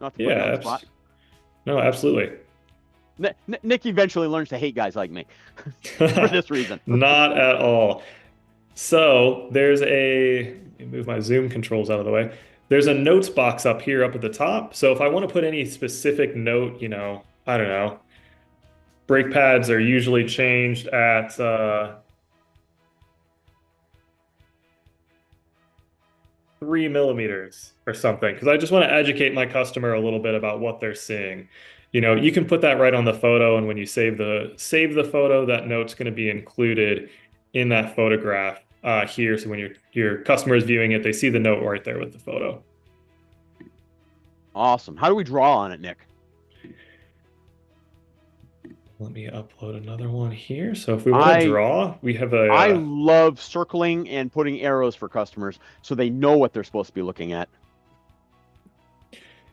Not to put you Yeah, on the spot. no, absolutely. Nick eventually learns to hate guys like me for this reason. Not at all. So there's let me move my Zoom controls out of the way. There's a notes box up here up at the top. So if I want to put any specific note, I don't know, brake pads are usually changed at 3 millimeters or something, because I just want to educate my customer a little bit about what they're seeing. You can put that right on the photo, and when you save the photo, that note's going to be included in that photograph here. So when your customer is viewing it, they see the note right there with the photo. Awesome. How do we draw on it, Nick? Let me upload another one here. So if we want to I draw, we have I a love circling and putting arrows for customers so they know what they're supposed to be looking at.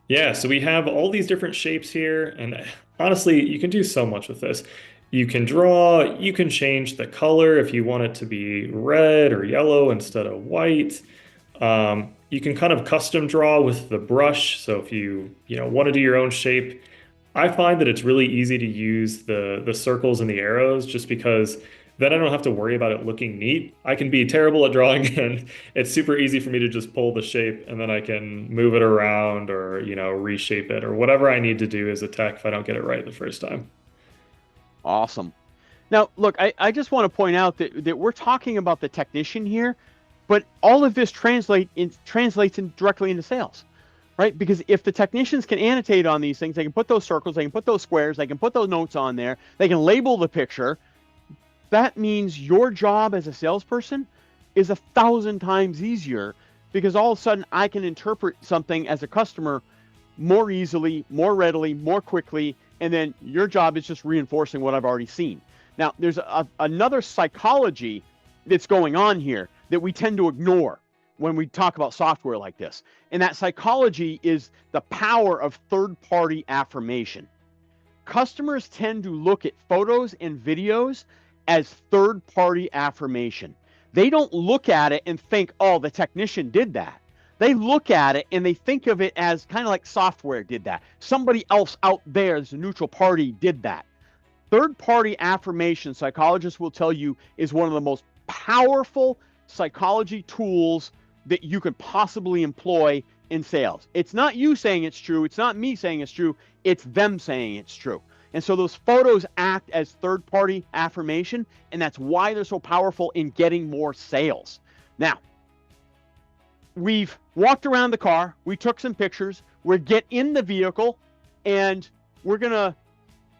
yeah, so we have all these different shapes here, and honestly, you can do so much with this. You can draw, you can change the color if you want it to be red or yellow instead of white. You can kind of custom draw with the brush. So if you want to do your own shape, I find that it's really easy to use the circles and the arrows just because then I don't have to worry about it looking neat. I can be terrible at drawing and it's super easy for me to just pull the shape and then I can move it around or, reshape it or whatever I need to do as a tech if I don't get it right the first time. Awesome. Now, look, I just want to point out that we're talking about the technician here, but all of this translates directly into sales, right? Because if the technicians can annotate on these things, they can put those circles, they can put those squares, they can put those notes on there, they can label the picture. That means your job as a salesperson is 1,000 times easier because all of a sudden I can interpret something as a customer more easily, more readily, more quickly, and then your job is just reinforcing what I've already seen. Now, there's another psychology that's going on here that we tend to ignore when we talk about software like this. And that psychology is the power of third-party affirmation. Customers tend to look at photos and videos as third-party affirmation. They don't look at it and think, oh, the technician did that. They look at it and they think of it as kind of like software did that. Somebody else out there, as a neutral party, did that. Third-party affirmation, psychologists will tell you, is one of the most powerful psychology tools that you could possibly employ in sales. It's not you saying it's true. It's not me saying it's true. It's them saying it's true. And so those photos act as third-party affirmation, and that's why they're so powerful in getting more sales. Now, we've walked around the car, we took some pictures, we get in the vehicle, and we're gonna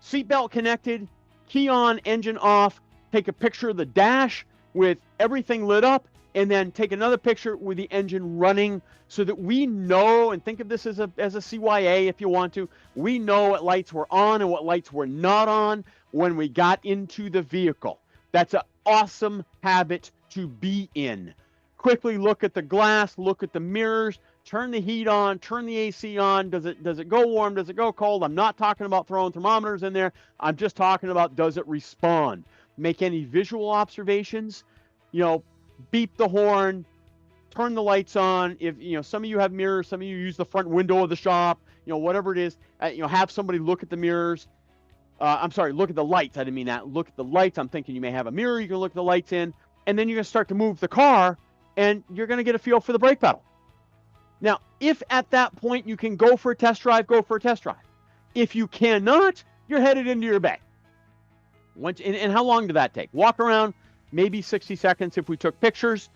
seatbelt connected, key on, engine off, take a picture of the dash with everything lit up, and then take another picture with the engine running so that we know, and think of this as a CYA if you want to, we know what lights were on and what lights were not on when we got into the vehicle. That's an awesome habit to be in. Quickly look at the glass, look at the mirrors, turn the heat on, turn the AC on. Does it go warm? Does it go cold? I'm not talking about throwing thermometers in there. I'm just talking about, does it respond? Make any visual observations, beep the horn, turn the lights on. If some of you have mirrors, some of you use the front window of the shop, whatever it is, have somebody look at the mirrors. I'm sorry, look at the lights. I didn't mean that. Look at the lights. I'm thinking you may have a mirror you can look at the lights in, and then you're going to start to move the car, and you're going to get a feel for the brake pedal. Now, if at that point you can go for a test drive, go for a test drive. If you cannot, you're headed into your bay. And how long did that take? Walk around, maybe 60 seconds if we took pictures,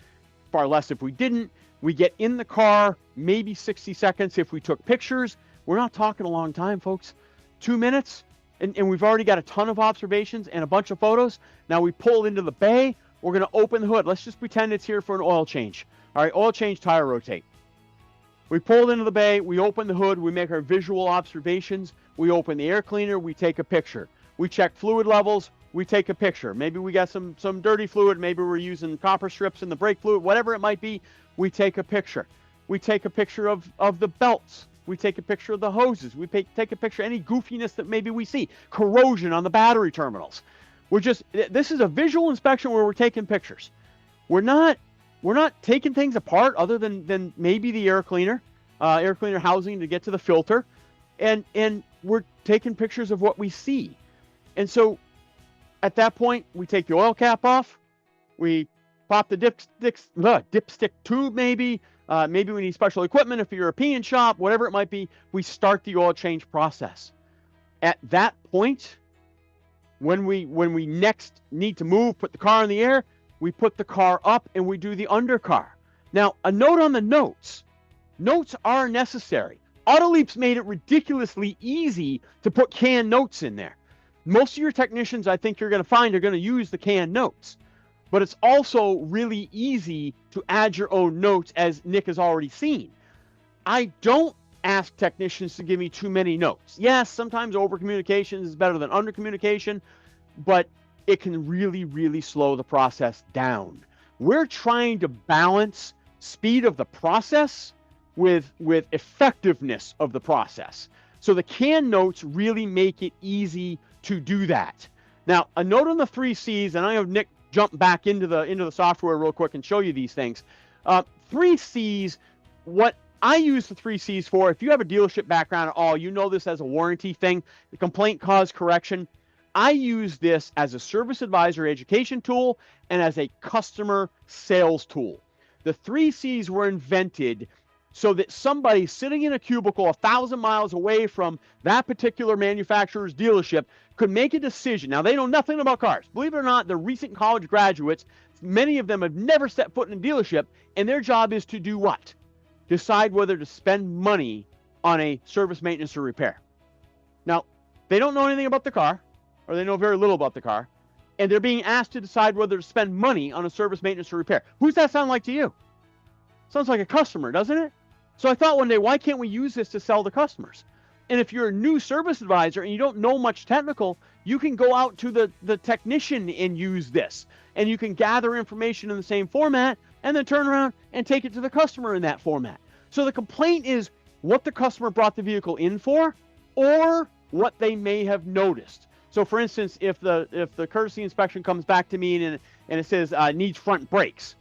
far less if we didn't. We get in the car, maybe 60 seconds if we took pictures. We're not talking a long time, folks. 2 minutes, and we've already got a ton of observations and a bunch of photos. Now we pull into the bay. We're going to open the hood. Let's just pretend it's here for an oil change. All right, oil change, tire rotate. We pulled into the bay. We open the hood. We make our visual observations. We open the air cleaner. We take a picture. We check fluid levels. We take a picture. Maybe we got some dirty fluid. Maybe we're using copper strips in the brake fluid. Whatever it might be, we take a picture. We take a picture of the belts. We take a picture of the hoses. We take a picture of any goofiness that maybe we see. Corrosion on the battery terminals. This is a visual inspection where we're taking pictures. We're not taking things apart other than maybe the air cleaner housing to get to the filter, and we're taking pictures of what we see. And so at that point, we take the oil cap off, we pop the dipstick tube maybe we need special equipment if you're a European shop, whatever it might be, we start the oil change process. At that point, when we next need to move, put the car in the air, we put the car up and we do the undercar. Now, a note on the notes. Notes are necessary. AutoLeap's made it ridiculously easy to put canned notes in there. Most of your technicians, I think you're going to find, are going to use the canned notes. But it's also really easy to add your own notes, as Nick has already seen. I don't ask technicians to give me too many notes. Yes, sometimes over communication is better than under communication, but it can really, really slow the process down. We're trying to balance speed of the process with effectiveness of the process. So the canned notes really make it easy to do that. Now, a note on the 3Cs, and I have Nick jump back into the software real quick and show you these things. 3Cs, what I use the 3Cs for, if you have a dealership background at all, you know this as a warranty thing, the complaint cause correction. I use this as a service advisor education tool and as a customer sales tool. The 3Cs were invented so that somebody sitting in a cubicle 1,000 miles away from that particular manufacturer's dealership could make a decision. Now, they know nothing about cars. Believe it or not, they're recent college graduates. Many of them have never set foot in a dealership, and their job is to do what? Decide whether to spend money on a service, maintenance, or repair. Now, they don't know anything about the car, or they know very little about the car, and they're being asked to decide whether to spend money on a service, maintenance, or repair. Who's that sound like to you? Sounds like a customer, doesn't it? So I thought one day, why can't we use this to sell to customers? And if you're a new service advisor and you don't know much technical, you can go out to the technician and use this. And you can gather information in the same format and then turn around and take it to the customer in that format. So the complaint is what the customer brought the vehicle in for or what they may have noticed. So for instance, if the courtesy inspection comes back to me and it says needs front brakes,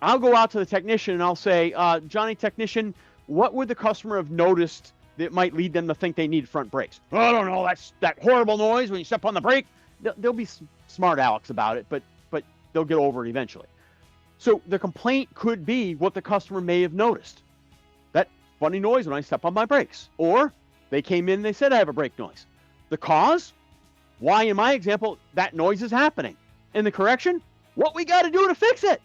I'll go out to the technician and I'll say, Johnny technician, what would the customer have noticed that might lead them to think they need front brakes? Oh, I don't know. That's that horrible noise when you step on the brake. They'll be smart Alex about it, but they'll get over it eventually. So the complaint could be what the customer may have noticed. That funny noise when I step on my brakes. Or they came in and they said I have a brake noise. The cause? Why, in my example, that noise is happening. And the correction? What we got to do to fix it.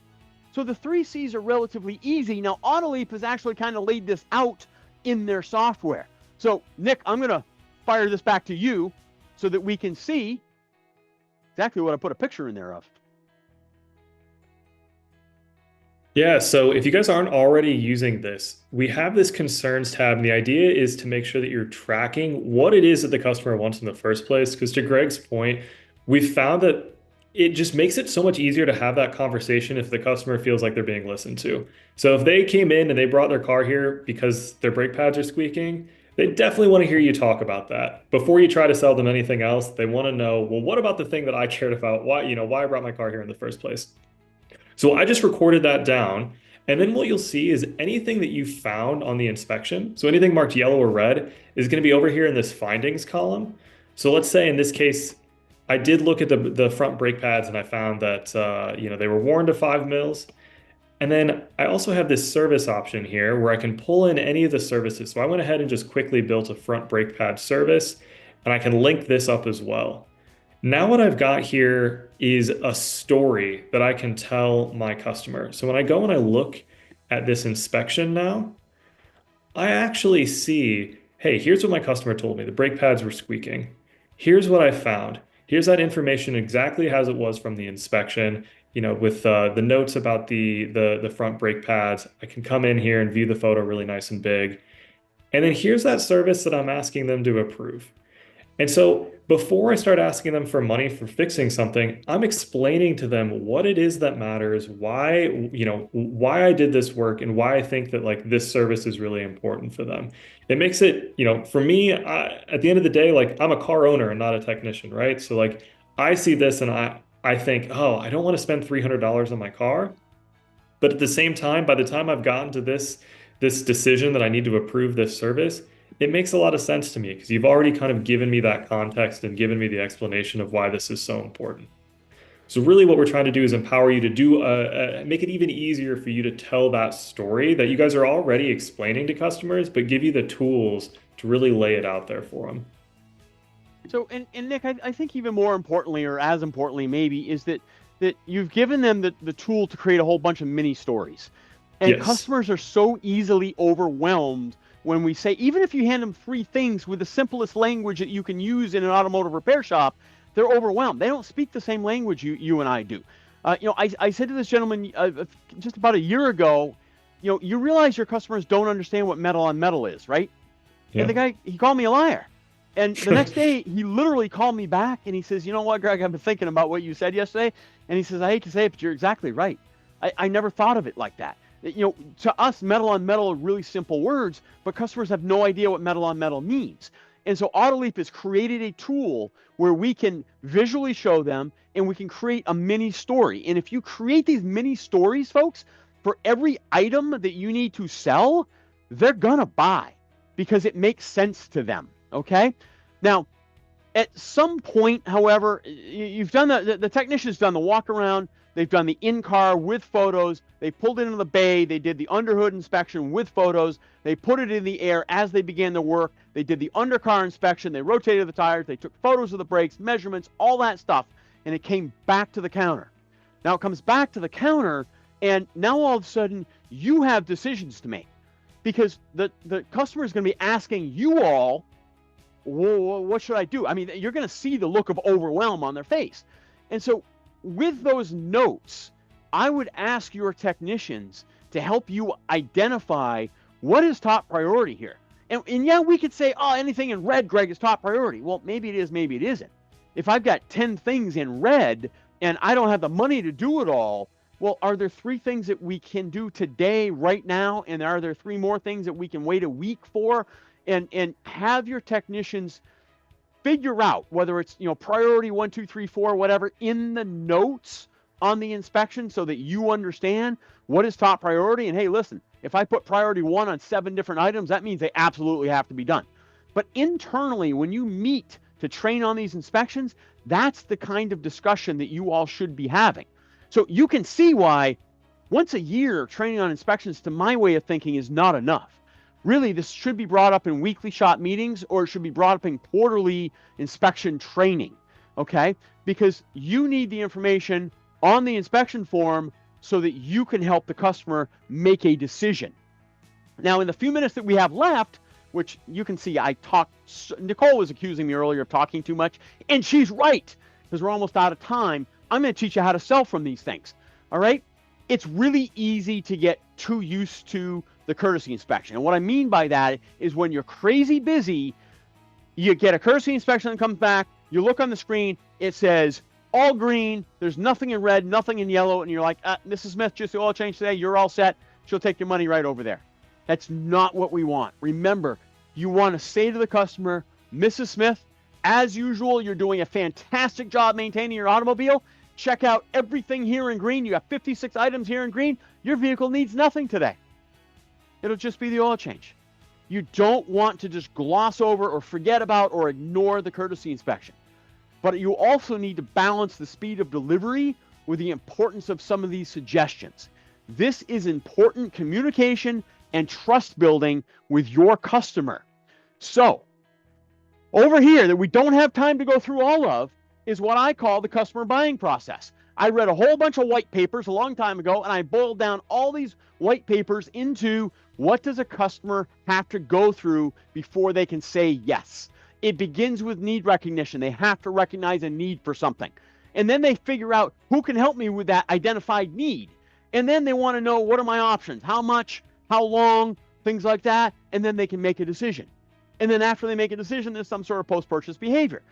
So the 3Cs are relatively easy. Now, AutoLeap has actually kind of laid this out in their software. So, Nick, I'm going to fire this back to you so that we can see exactly what I put a picture in there of. Yeah, so if you guys aren't already using this, we have this concerns tab, and the idea is to make sure that you're tracking what it is that the customer wants in the first place. Because to Greg's point, we found that it just makes it so much easier to have that conversation if the customer feels like they're being listened to. So if they came in and they brought their car here because their brake pads are squeaking, they definitely want to hear you talk about that. Before you try to sell them anything else, they want to know, well, what about the thing that I cared about? Why I brought my car here in the first place? So I just recorded that down. And then what you'll see is anything that you found on the inspection, so anything marked yellow or red, is going to be over here in this findings column. So let's say in this case, I did look at the front brake pads and I found that they were worn to 5 mils. And then I also have this service option here where I can pull in any of the services. So I went ahead and just quickly built a front brake pad service, and I can link this up as well. Now what I've got here is a story that I can tell my customer. So when I go and I look at this inspection now, I actually see, hey, here's what my customer told me. The brake pads were squeaking. Here's what I found. Here's that information exactly as it was from the inspection, with the notes about the front brake pads. I can come in here and view the photo really nice and big. And then here's that service that I'm asking them to approve. And so before I start asking them for money for fixing something, I'm explaining to them what it is that matters, why I did this work, and why I think that this service is really important for them. It makes it, for me, at the end of the day, I'm a car owner and not a technician, right? So I see this and I think, oh, I don't want to spend $300 on my car. But at the same time, by the time I've gotten to this decision that I need to approve this service, it makes a lot of sense to me because you've already kind of given me that context and given me the explanation of why this is so important. So really what we're trying to do is empower you to make it even easier for you to tell that story that you guys are already explaining to customers, but give you the tools to really lay it out there for them. So, and Nick, I think even more importantly, or as importantly maybe, is that you've given them the tool to create a whole bunch of mini stories. And Yes. Customers are so easily overwhelmed when we say, even if you hand them 3 things with the simplest language that you can use in an automotive repair shop, they're overwhelmed. They don't speak the same language you and I do. I said to this gentleman just about a year ago, you realize your customers don't understand what metal on metal is, right? And Yeah. the guy, he called me a liar. And the next day, he literally called me back and he says, you know what, Greg, I've been thinking about what you said yesterday. And he says, I hate to say it, but you're exactly right. I never thought of it like that. To us, metal on metal are really simple words, but customers have no idea what metal on metal means. And so AutoLeap has created a tool where we can visually show them and we can create a mini story. And if you create these mini stories, folks, for every item that you need to sell, they're going to buy because it makes sense to them. Okay. Now, at some point, however, you've done the technician's done the walk around. They've done the in-car with photos. They pulled it into the bay. They did the underhood inspection with photos. They put it in the air as they began the work. They did the undercar inspection. They rotated the tires. They took photos of the brakes, measurements, all that stuff, and it came back to the counter. Now it comes back to the counter, and now all of a sudden you have decisions to make because the customer is going to be asking you all, well, what should I do? I mean, you're going to see the look of overwhelm on their face. And so with those notes, I would ask your technicians to help you identify what is top priority here. And yeah, we could say, oh, anything in red, Greg, is top priority. Well, maybe it is, maybe it isn't. If I've got 10 things in red and I don't have the money to do it all, well, are there 3 things that we can do today, right now? And are there 3 more things that we can wait a week for? And have your technicians figure out whether it's priority 1, 2, 3, 4, whatever in the notes on the inspection so that you understand what is top priority. And hey, listen, if I put priority 1 on 7 different items, that means they absolutely have to be done. But internally, when you meet to train on these inspections, that's the kind of discussion that you all should be having. So you can see why once a year training on inspections, to my way of thinking, is not enough. Really, this should be brought up in weekly shop meetings, or it should be brought up in quarterly inspection training, okay? Because you need the information on the inspection form so that you can help the customer make a decision. Now, in the few minutes that we have left, which you can see Nicole was accusing me earlier of talking too much, and she's right, because we're almost out of time. I'm going to teach you how to sell from these things, all right? It's really easy to get too used to the courtesy inspection. And what I mean by that is when you're crazy busy, you get a courtesy inspection that comes back, you look on the screen, it says all green, there's nothing in red, nothing in yellow, and you're like, Mrs. Smith, just the oil change today, you're all set. She'll take your money right over there. That's not what we want. Remember, you want to say to the customer, Mrs. Smith, as usual, you're doing a fantastic job maintaining your automobile. Check out everything here in green. You have 56 items here in green. Your vehicle needs nothing today. It'll just be the oil change. You don't want to just gloss over or forget about or ignore the courtesy inspection. But you also need to balance the speed of delivery with the importance of some of these suggestions. This is important communication and trust building with your customer. So, over here that we don't have time to go through all of is what I call the customer buying process. I read a whole bunch of white papers a long time ago, and I boiled down all these white papers into what does a customer have to go through before they can say yes. It begins with need recognition. They have to recognize a need for something. And then they figure out who can help me with that identified need. And then they want to know, what are my options? How much? How long? Things like that. And then they can make a decision. And then after they make a decision, there's some sort of post-purchase behavior.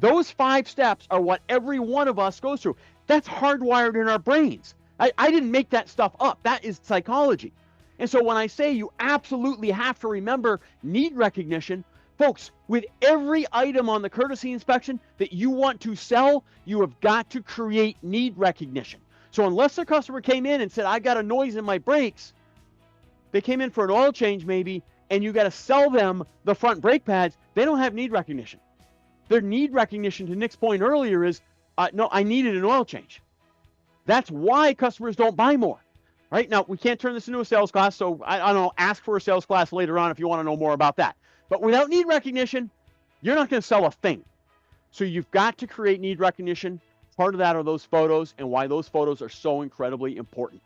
Those 5 steps are what every one of us goes through. That's hardwired in our brains. I didn't make that stuff up. That is psychology. And so when I say you absolutely have to remember need recognition, folks, with every item on the courtesy inspection that you want to sell, you have got to create need recognition. So unless the customer came in and said, I got a noise in my brakes, they came in for an oil change maybe, and you got to sell them the front brake pads, they don't have need recognition. Their need recognition, to Nick's point earlier, is, no, I needed an oil change. That's why customers don't buy more. Right? Now, we can't turn this into a sales class, so I don't know, ask for a sales class later on if you want to know more about that. But without need recognition, you're not going to sell a thing. So you've got to create need recognition. Part of that are those photos and why those photos are so incredibly important.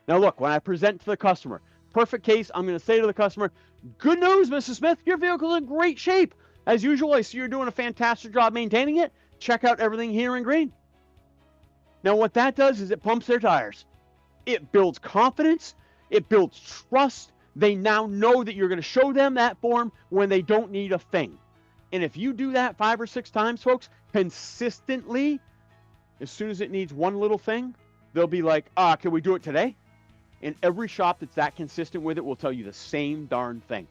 Now, look, when I present to the customer, perfect case, I'm going to say to the customer, good news, Mrs. Smith, your vehicle is in great shape. As usual, I see you're doing a fantastic job maintaining it. Check out everything here in green. Now, what that does is it pumps their tires. It builds confidence. It builds trust They now know that you're going to show them that form when they don't need a thing. And if you do that 5 or 6 times, folks, consistently, as soon as it needs one little thing, they'll be like, can we do it today? And every shop that's that consistent with it will tell you the same darn thing.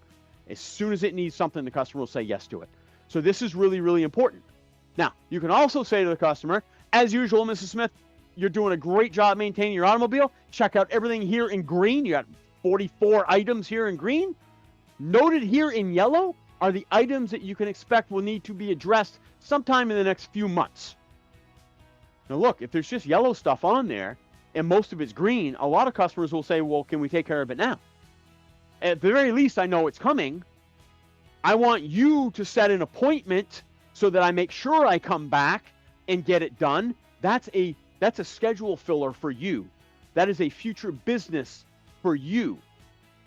As soon as it needs something, the customer will say yes to it. So this is really, really important. Now, you can also say to the customer, as usual, Mrs. Smith, you're doing a great job maintaining your automobile. Check out everything here in green. You got 44 items here in green. Noted here in yellow are the items that you can expect will need to be addressed sometime in the next few months. Now look, if there's just yellow stuff on there and most of it's green, a lot of customers will say, well, can we take care of it now? At the very least, I know it's coming. I want you to set an appointment so that I make sure I come back and get it done. That's a schedule filler for you. That is a future business for you.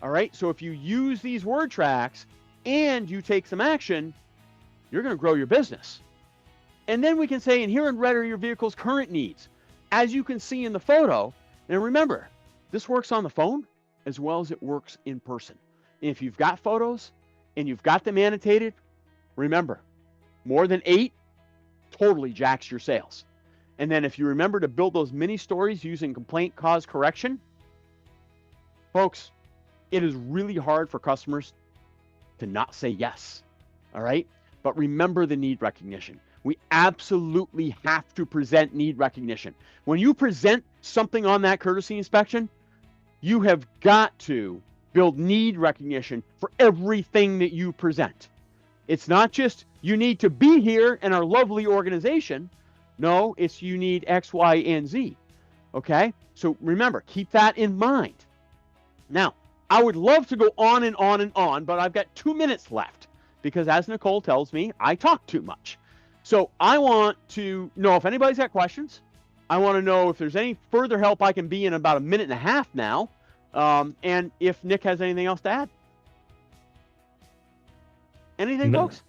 All right. So if you use these word tracks and you take some action, you're going to grow your business. And then we can say, and here in red are your vehicle's current needs. As you can see in the photo, and remember, this works on the phone as well as it works in person. And if you've got photos and you've got them annotated, remember, more than 8 totally jacks your sales. And then if you remember to build those mini stories using complaint cause correction, folks, it is really hard for customers to not say yes. All right. But remember the need recognition. We absolutely have to present need recognition. When you present something on that courtesy inspection, you have got to build need recognition for everything that you present. It's not just you need to be here in our lovely organization. No, it's you need X, Y, and Z. Okay? So remember, keep that in mind. Now, I would love to go on and on and on, but I've got 2 minutes left because as Nicole tells me, I talk too much. So I want to know if anybody's got questions. I want to know if there's any further help I can be in about 1.5 minutes now. And if Nick has anything else to add. Anything, folks?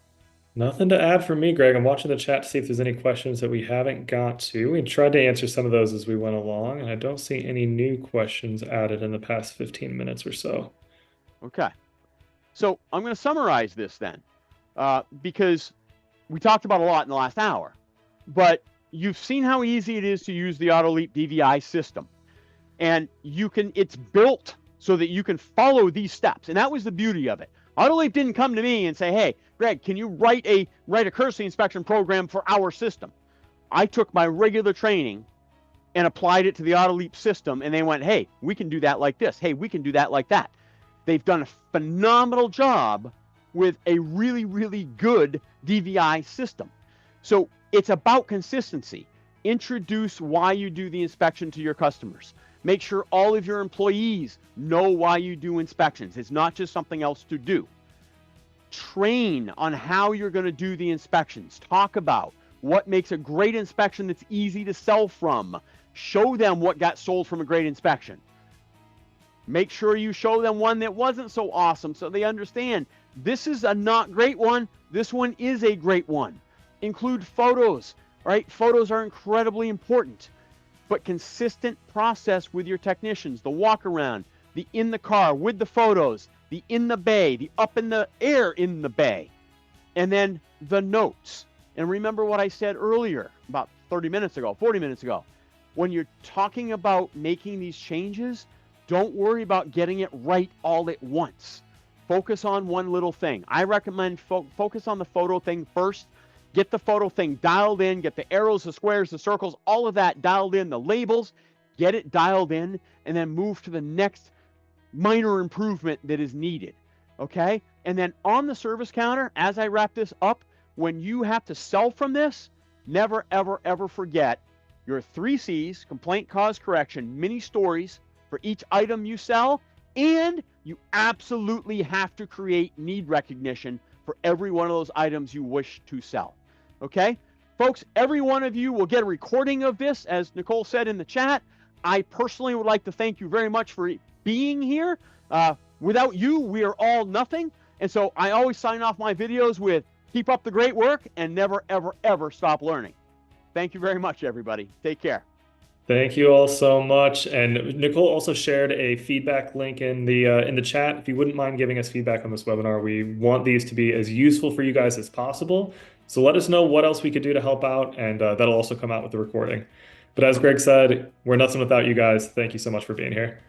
Nothing to add from me, Greg. I'm watching the chat to see if there's any questions that we haven't got to. We tried to answer some of those as we went along, and I don't see any new questions added in the past 15 minutes or so. Okay. So I'm going to summarize this then, because we talked about a lot in the last hour, but you've seen how easy it is to use the AutoLeap DVI system. And it's built so that you can follow these steps. And that was the beauty of it. AutoLeap didn't come to me and say, hey, Greg, can you write a courtesy inspection program for our system? I took my regular training and applied it to the AutoLeap system, and they went, hey, we can do that like this. Hey, we can do that like that. They've done a phenomenal job with a really, really good DVI system. So it's about consistency. Introduce why you do the inspection to your customers. Make sure all of your employees know why you do inspections. It's not just something else to do. Train on how you're going to do the inspections. Talk about what makes a great inspection that's easy to sell from. Show them what got sold from a great inspection. Make sure you show them one that wasn't so awesome so they understand this is a not great one. This one is a great one. Include photos, right? Photos are incredibly important. But consistent process with your technicians, the walk around, the in the car with the photos, the in the bay, the up in the air in the bay, and then the notes. And remember what I said earlier, about 30 minutes ago, 40 minutes ago. When you're talking about making these changes, don't worry about getting it right all at once. Focus on one little thing. I recommend focus on the photo thing first. Get the photo thing dialed in, get the arrows, the squares, the circles, all of that dialed in, the labels, get it dialed in, and then move to the next minor improvement that is needed, okay? And then on the service counter, as I wrap this up, when you have to sell from this, never, ever, ever forget your 3 C's, complaint, cause, correction, mini stories for each item you sell, and you absolutely have to create need recognition for every one of those items you wish to sell. Okay, folks, every one of you will get a recording of this, as Nicole said in the chat. I personally would like to thank you very much for being here. Without you, we are all nothing. And so I always sign off my videos with keep up the great work and never, ever, ever stop learning. Thank you very much, everybody. Take care. Thank you all so much. And Nicole also shared a feedback link in the chat. If you wouldn't mind giving us feedback on this webinar, we want these to be as useful for you guys as possible. So let us know what else we could do to help out, and that'll also come out with the recording. But as Greg said, we're nothing without you guys. Thank you so much for being here.